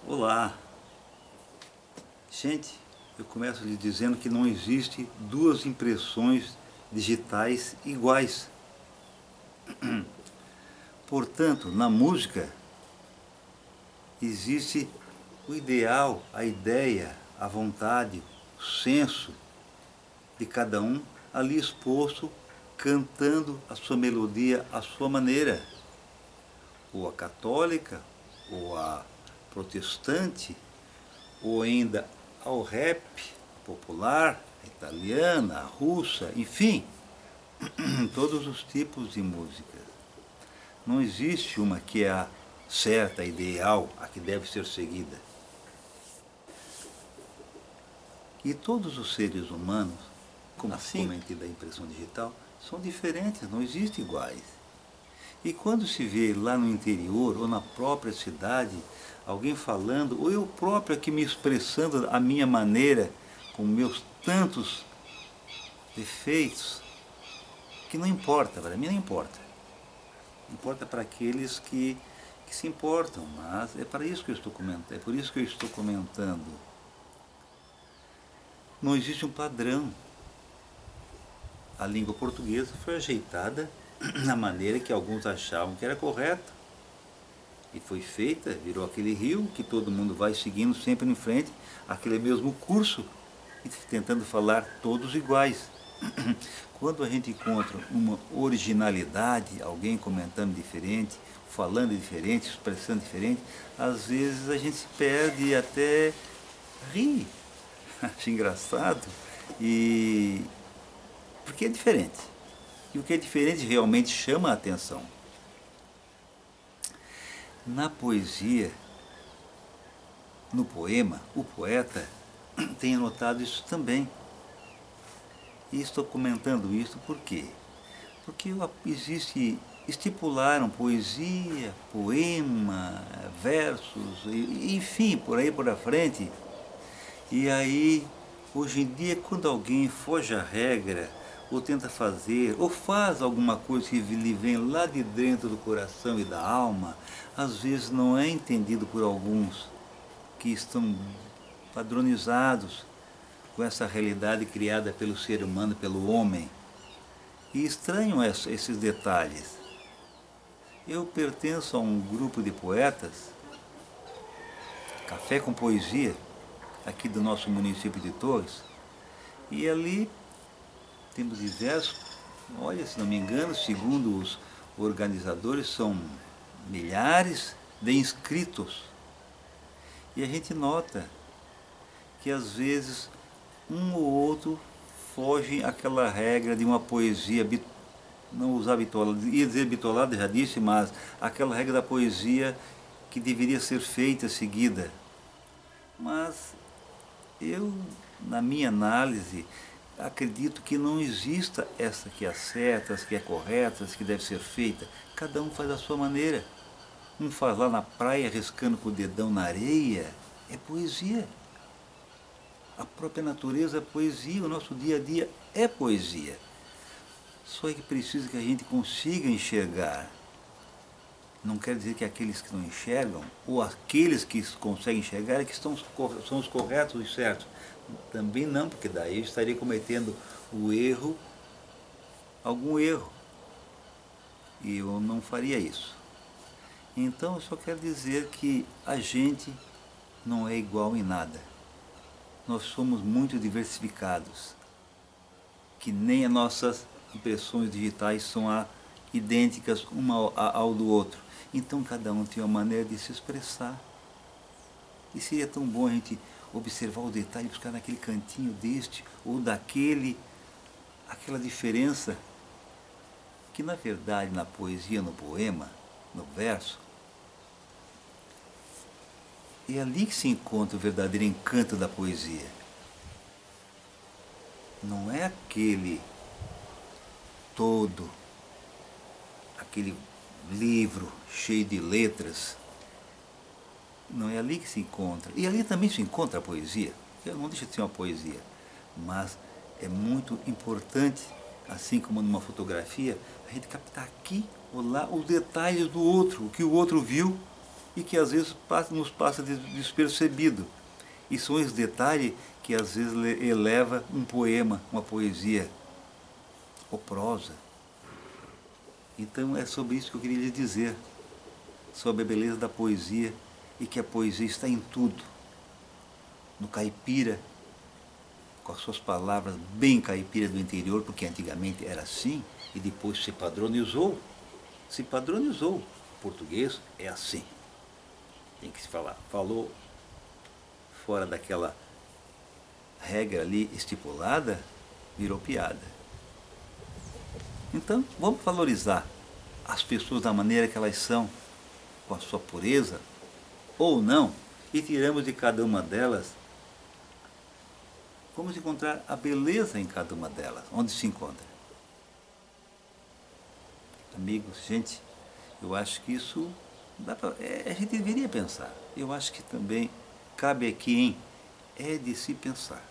Olá! Gente, eu começo lhe dizendo que não existe duas impressões digitais iguais. Portanto, na música existe o ideal, a ideia, a vontade, o senso de cada um ali exposto, cantando a sua melodia à sua maneira. Ou a católica, ou a protestante, ou ainda ao rap popular, a italiana, a russa, enfim, todos os tipos de música. Não existe uma que é a certa, a ideal, a que deve ser seguida. E todos os seres humanos, como assim comentei da impressão digital, são diferentes, não existem iguais. E quando se vê lá no interior ou na própria cidade alguém falando, ou eu próprio aqui me expressando à minha maneira, com meus tantos defeitos, que não importa, para mim não importa. Importa para aqueles que se importam, mas é para isso que eu estou comentando, é por isso que eu estou comentando. Não existe um padrão. A língua portuguesa foi ajeitada na maneira que alguns achavam que era correta. E foi feita, virou aquele rio que todo mundo vai seguindo sempre em frente, aquele mesmo curso, e tentando falar todos iguais. Quando a gente encontra uma originalidade, alguém comentando diferente, falando diferente, expressando diferente, às vezes a gente se perde e até ri. Acho engraçado, porque é diferente. E o que é diferente realmente chama a atenção. Na poesia, no poema, o poeta tem anotado isso também. E estou comentando isso por quê? Porque estipularam poesia, poema, versos, enfim, por aí por a frente. E aí, hoje em dia, quando alguém foge à regra, ou tenta fazer, ou faz alguma coisa que lhe vem lá de dentro do coração e da alma, às vezes não é entendido por alguns que estão padronizados com essa realidade criada pelo ser humano, pelo homem, e estranham esses detalhes. Eu pertenço a um grupo de poetas, Café com Poesia, aqui do nosso município de Torres, e ali temos diversos, olha, se não me engano, segundo os organizadores, são milhares de inscritos. E a gente nota que às vezes um ou outro foge àquela regra de uma poesia, não usar bitolada, ia dizer bitolada, já disse, mas aquela regra da poesia que deveria ser feita, seguida. Mas eu, na minha análise, acredito que não exista essa que é certa, essa que é correta, essa que deve ser feita. Cada um faz a sua maneira. Um faz lá na praia, riscando com o dedão na areia. É poesia. A própria natureza é poesia, o nosso dia a dia é poesia. Só que precisa que a gente consiga enxergar. Não quer dizer que aqueles que não enxergam, ou aqueles que conseguem enxergar, é que são os corretos e certos. Também não, porque daí eu estaria cometendo algum erro. E eu não faria isso. Então eu só quero dizer que a gente não é igual em nada. Nós somos muito diversificados, que nem as nossas impressões digitais são idênticas uma ao do outro. Então cada um tem uma maneira de se expressar. E seria tão bom a gente observar o detalhe, buscar naquele cantinho deste ou daquele, aquela diferença que na verdade na poesia, no poema, no verso, é ali que se encontra o verdadeiro encanto da poesia. Não é aquele todo, aquele livro cheio de letras. Não é ali que se encontra. E ali também se encontra a poesia. Não deixa de ser uma poesia. Mas é muito importante, assim como numa fotografia, a gente captar aqui ou lá os detalhes do outro, o que o outro viu, e que às vezes nos passa despercebido. E são esses detalhes que às vezes eleva um poema, uma poesia ou prosa. Então é sobre isso que eu queria lhe dizer, sobre a beleza da poesia e que a poesia está em tudo. No caipira, com as suas palavras bem caipira do interior, porque antigamente era assim e depois se padronizou. Se padronizou. O português é assim. Tem que se falar. Falou fora daquela regra ali estipulada, virou piada. Então, vamos valorizar as pessoas da maneira que elas são, com a sua pureza, ou não, e tiramos de cada uma delas, vamos encontrar a beleza em cada uma delas, onde se encontra. Amigos, gente, eu acho que isso a gente deveria pensar. Eu acho que também cabe aqui é de se pensar.